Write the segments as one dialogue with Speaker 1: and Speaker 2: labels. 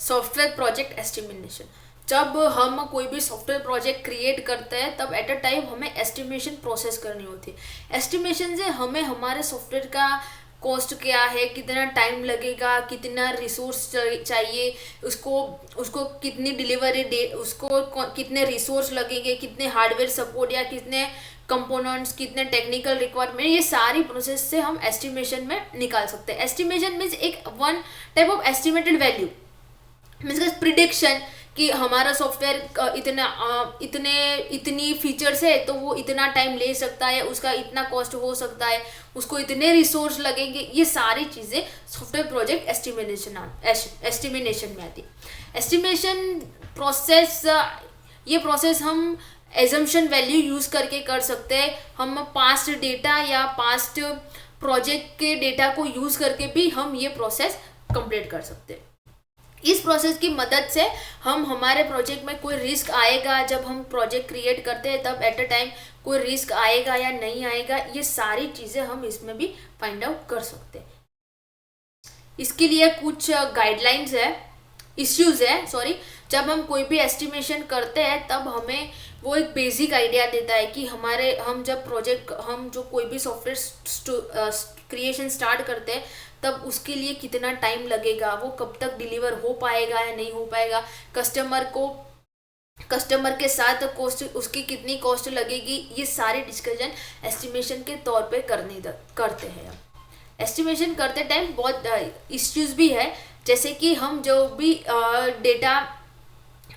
Speaker 1: Software project estimation. जब हम कोई भी सॉफ्टवेयर प्रोजेक्ट क्रिएट करते हैं तब एट अ टाइम हमें एस्टिमेशन प्रोसेस करनी होती है। एस्टिमेशन से हमें हमारे सॉफ्टवेयर का कॉस्ट क्या है, कितना टाइम लगेगा, कितना रिसोर्स चाहिए, उसको उसको कितनी डिलीवरी डे, उसको कितने रिसोर्स लगेंगे, कितने हार्डवेयर सपोर्ट या कितने कंपोनेंट्स, कितने टेक्निकल रिक्वायरमेंट, ये सारी प्रोसेस से हम एस्टिमेशन में निकाल सकते हैं। एस्टिमेशन मीन्स एक one type of estimated value, means prediction कि हमारा सॉफ्टवेयर इतनी फीचर्स है तो वो इतना टाइम ले सकता है, उसका इतना कॉस्ट हो सकता है, उसको इतने रिसोर्स लगेंगे। ये सारी चीज़ें सॉफ्टवेयर प्रोजेक्ट एस्टिमेशन में आती है। एस्टिमेशन प्रोसेस, ये प्रोसेस हम एजम्पशन वैल्यू यूज़ करके कर सकते हैं। हम पास्ट डेटा या पास्ट प्रोजेक्ट के डेटा को यूज़ करके भी हम ये प्रोसेस कंप्लीट कर सकते हैं। इस प्रोसेस की मदद से हम हमारे प्रोजेक्ट में कोई रिस्क आएगा, जब हम प्रोजेक्ट क्रिएट करते हैं तब एट अ टाइम कोई रिस्क आएगा या नहीं आएगा, ये सारी चीज़ें हम इसमें भी फाइंड आउट कर सकते हैं। इसके लिए कुछ गाइडलाइंस है, इश्यूज है सॉरी। जब हम कोई भी एस्टिमेशन करते हैं तब हमें वो एक बेसिक आइडिया देता है कि हम जब प्रोजेक्ट, हम जो कोई भी सॉफ्टवेयर क्रिएशन स्टार्ट करते हैं तब उसके लिए कितना टाइम लगेगा, वो कब तक डिलीवर हो पाएगा या नहीं हो पाएगा, कस्टमर के साथ कॉस्ट, उसकी कितनी कॉस्ट लगेगी, ये सारे डिस्कशन एस्टिमेशन के तौर पे करते हैं। एस्टिमेशन करते टाइम बहुत इश्यूज भी है, जैसे कि हम जो भी डेटा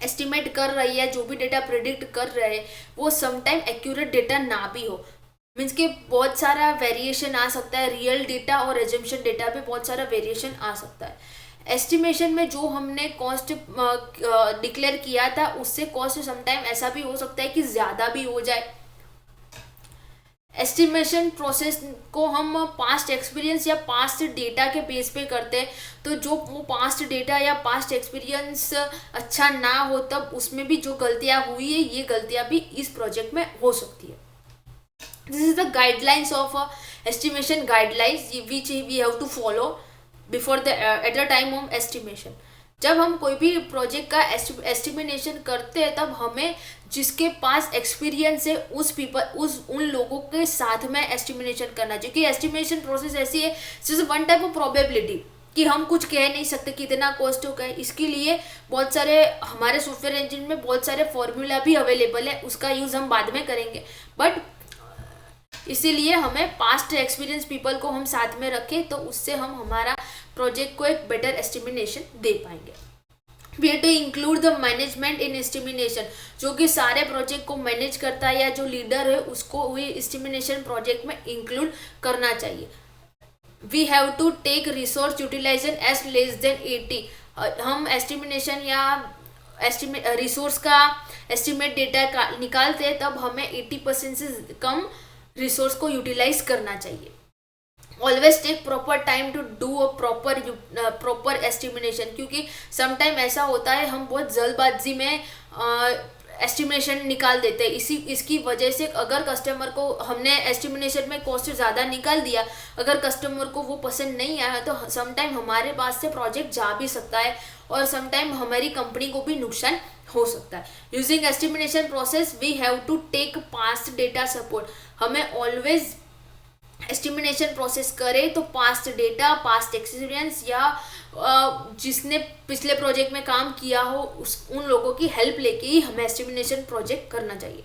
Speaker 1: एस्टिमेट कर रही है, जो भी डेटा प्रिडिक्ट कर रहे हैं, वो समटाइम एक्यूरेट डेटा ना भी हो। मीन्स के बहुत सारा वेरिएशन आ सकता है, रियल डेटा और एजम्पशन डेटा पे बहुत सारा वेरिएशन आ सकता है। एस्टिमेशन में जो हमने कॉस्ट डिक्लेयर किया था उससे कॉस्ट समटाइम ऐसा भी हो सकता है कि ज़्यादा भी हो जाए। एस्टिमेशन प्रोसेस को हम पास्ट एक्सपीरियंस या पास्ट डेटा के बेस पे करते हैं, तो जो वो पास्ट डेटा या पास्ट एक्सपीरियंस अच्छा ना हो तब उसमें भी जो गलतियाँ हुई है, ये गलतियाँ भी इस प्रोजेक्ट में हो सकती है। This is the guidelines of estimation guidelines which we have to follow before the at the time of estimation। जब हम कोई भी प्रोजेक्ट का एस्टिमेशन करते हैं तब हमें जिसके पास एक्सपीरियंस है उन लोगों के साथ में एस्टिमेशन करना चाहिए। क्योंकि एस्टिमेशन प्रोसेस ऐसी है जैसे वन टाइप ऑफ प्रोबेबिलिटी कि हम कुछ कह नहीं सकते कितना कॉस्ट होगा। इसके लिए बहुत सारे हमारे सॉफ्टवेयर इंजन में बहुत सारे फॉर्मूला भी अवेलेबल है, उसका यूज़ हम बाद में करेंगे, बट इसीलिए हमें पास्ट एक्सपीरियंस पीपल को हम साथ में रखें तो उससे हम हमारा प्रोजेक्ट को एक बेटर एस्टिमेशन दे पाएंगे। We have to include the management in estimation, जो कि सारे प्रोजेक्ट को मैनेज करता है या जो लीडर है उसको भी एस्टिमेशन प्रोजेक्ट में इंक्लूड करना चाहिए। We have to take resource utilisation as less than 80। हम एस्टिमेशन या रिसोर्स का एस्टिमेट डेटा निकालते हैं तब हमें 80% से कम रिसोर्स को यूटिलाइज करना चाहिए। Always take proper time to do a proper estimation, क्योंकि समटाइम ऐसा होता है हम बहुत जल्दबाजी में एस्टिमेशन निकाल देते हैं। इसकी वजह से अगर कस्टमर को हमने एस्टिमेशन में कॉस्ट ज़्यादा निकाल दिया, अगर कस्टमर को वो पसंद नहीं आया तो समटाइम हमारे पास से प्रोजेक्ट जा भी सकता है और समटाइम हमारी कंपनी को भी नुकसान हो सकता है। Using estimation process we have to take past data support. हमें ऑलवेज एस्टिमेशन प्रोसेस करें तो पास्ट डेटा, पास्ट एक्सपीरियंस या जिसने पिछले प्रोजेक्ट में काम किया हो उन लोगों की हेल्प लेके ही हमें एस्टिमेशन प्रोजेक्ट करना चाहिए।